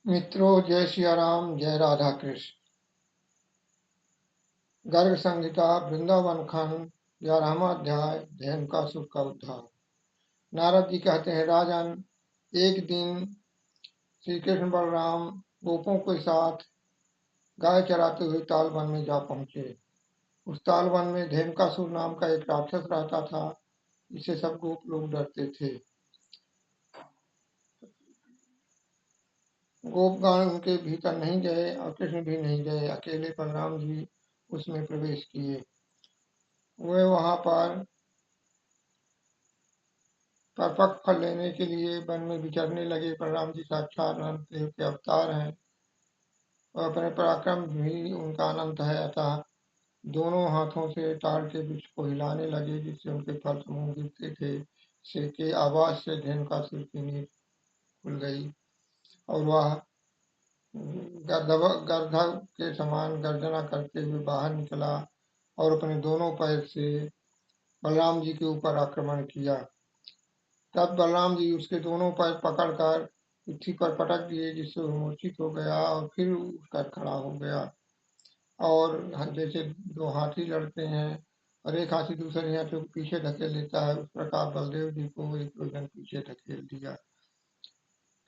मित्रों, जय सिया राम, जय राधा कृष्ण। गर्ग संहिता वृंदावन खंड 11वां अध्याय धेनुकासुर का उद्धार। नारद जी कहते हैं, राजन, एक दिन श्री कृष्ण बलराम गोपों के साथ गाय चराते हुए तालवन में जा पहुंचे। उस तालवन में धेनुकासुर नाम का एक राक्षस रहता था, जिससे सब गोप लोग डरते थे। गोपगण उनके भीतर नहीं गए और कृष्ण भी नहीं गए। अकेले बलराम जी उसमें प्रवेश किए। वे वहां पर परिपक्व फल लेने के लिए वन में विचरने लगे। बलराम जी साक्षात अनंत देव के अवतार हैं और अपने पराक्रम भी उनका अनंत है। अतः दोनों हाथों से ताड़ के वृक्ष को हिलाने लगे, जिससे उनके फल समूह गिरते थे। सिर के आवाज से धेनुकासुर की नींद खुल गई और वह गर्दभ के समान गर्जना करते हुए बाहर निकला और अपने दोनों पैर से बलराम जी के ऊपर आक्रमण किया। तब बलराम जी उसके दोनों पैर पकड़कर पृथ्वी पर पटक दिए, जिससे वो मूर्छित हो गया और फिर उठकर खड़ा हो गया। और जैसे दो हाथी लड़ते हैं और एक हाथी दूसरे हाथी को पीछे धकेल लेता है, उस प्रकार बलदेव जी को एक योजन पीछे धकेल दिया।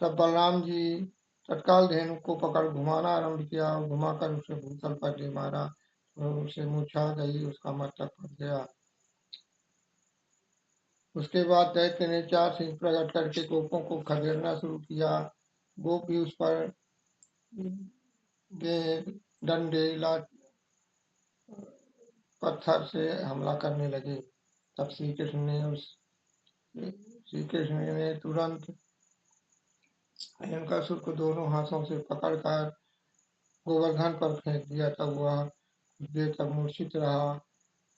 तब बलराम जी तत्काल धेनु को पकड़ घुमाना आरंभ किया और घुमाकर उसे भूतल पर दे मारा और उसे मूर्छा गई, उसका मस्तक फट गया। उसके बाद दैत्य ने 4 सिंह प्रकट करके गोपों को खदेड़ना शुरू किया। गोप भी उस पर डंडे पत्थर से हमला करने लगे। तब श्री कृष्ण ने तुरंत धेनुकासुर को दोनों हाथों से पकड़कर गोवर्धन पर फेंक दिया। तब वह कुछ देर तक मूर्छित रहा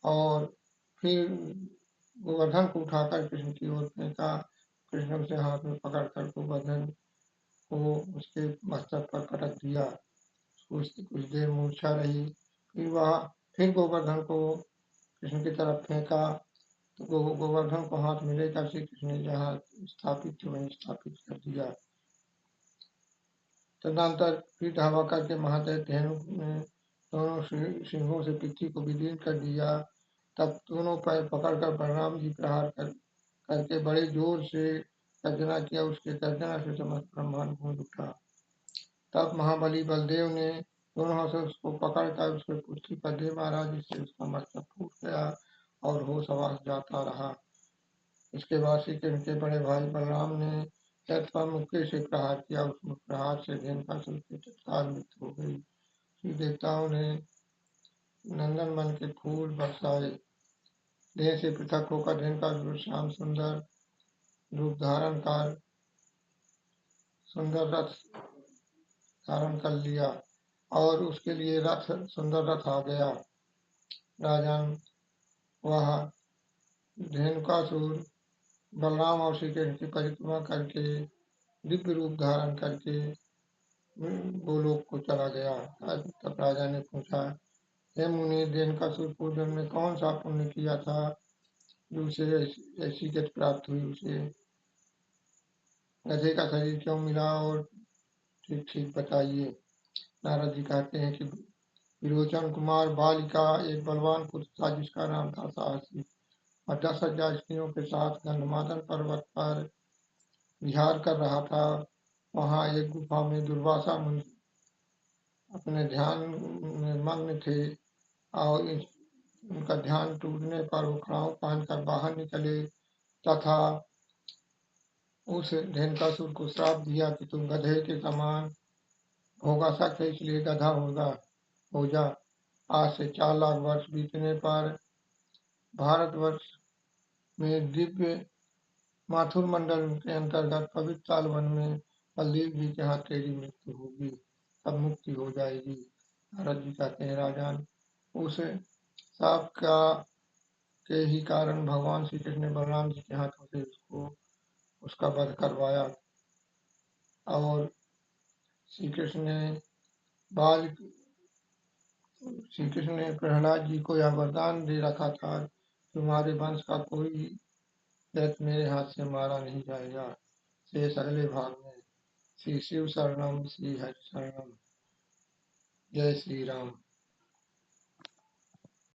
और फिर गोवर्धन को उठाकर कृष्ण की ओर फेंका। कृष्ण उसे हाथ में पकड़कर गोवर्धन को उसके मस्तक पर पटक दिया। कुछ देर मूर्छा रही, फिर गोवर्धन को कृष्ण की तरफ फेंका तो गोवर्धन को हाथ में लेकर श्री कृष्ण ने जहाँ स्थापित थे वहीं स्थापित कर दिया। तदनंतर फिर धावा करके महादेव धेनु ने दोनों सिंहों से पृथ्वी को विलीन कर दिया। तब दोनों पैर पकड़कर बलराम जी प्रहार करके बड़े जोर से गर्जना किया। उसके गर्जना से समस्त ब्रह्मांड गूंज उठा। तब महाबली बलदेव ने दोनों हाथों से उसको पकड़कर उसके पृथ्वी पर दे मारा, जिससे उसका मस्तक फूट गया और होश हवास जाता रहा। इसके बाद श्री कृष्ण के बड़े भाई बलराम ने चैत्र मुक्के से प्रहार किया। उस प्रहार से धेनुकासुर की तत्काल मृत्यु हो गई। श्री देवताओं ने नंदन मन के फूल बरसाए। देह से पृथक होकर धेनुकासुर श्याम सुंदर रूप धारण कर सुंदर रथ धारण कर लिया और उसके लिए सुंदर रथ आ गया। राजन, वह धेनुकासुर बलराम और श्री कृष्ण की परिक्रमा करके दिव्य रूप धारण करके गोलोक को चला गया। तब राजा ने पूछा, हे मुनि, धेनुकासुर पूर्व में कौन सा पुण्य किया था जो उसे ऐसी गति प्राप्त हुई? उसे गधे का शरीर क्यों मिला? और ठीक ठीक बताइए। नारद जी कहते हैं कि विरोचन कुमार बाल का एक बलवान पुत्र था, जिसका नाम था साहसी और 10,000 स्त्रियों के साथ गंधमादन पर्वत पर विहार कर रहा था। वहां एक गुफा में दुर्वासा मुनि अपने ध्यान में मग्न थे और उनका ध्यान टूटने पर वो खड़ाऊ पहनकर बाहर निकले तथा उस धेनुकासुर को श्राप दिया कि तुम गधे के समान होगा सकता, इसलिए गधा हो जा। आज से 4 लाख वर्ष बीतने पर भारतवर्ष में दिव्य माथुर मंडल के अंतर्गत पवित्र तालवन में बलदेव जी के हाथ तेरी मृत्यु होगी, तब मुक्ति हो जाएगी। नारद जी कहते हैं, राजन, उस साप का के ही कारण भगवान श्री कृष्ण ने बलराम जी के हाथों से उसका वध करवाया और श्री कृष्ण ने बाल श्री कृष्ण ने प्रहलाद जी को यह वरदान दे रखा था, तुम्हारे वंश का कोई दैत्य मेरे हाथ से मारा नहीं जाएगा। शेष अगले भाग में। श्री शिव शरणम, श्री हरि शरणम। जय श्री राम।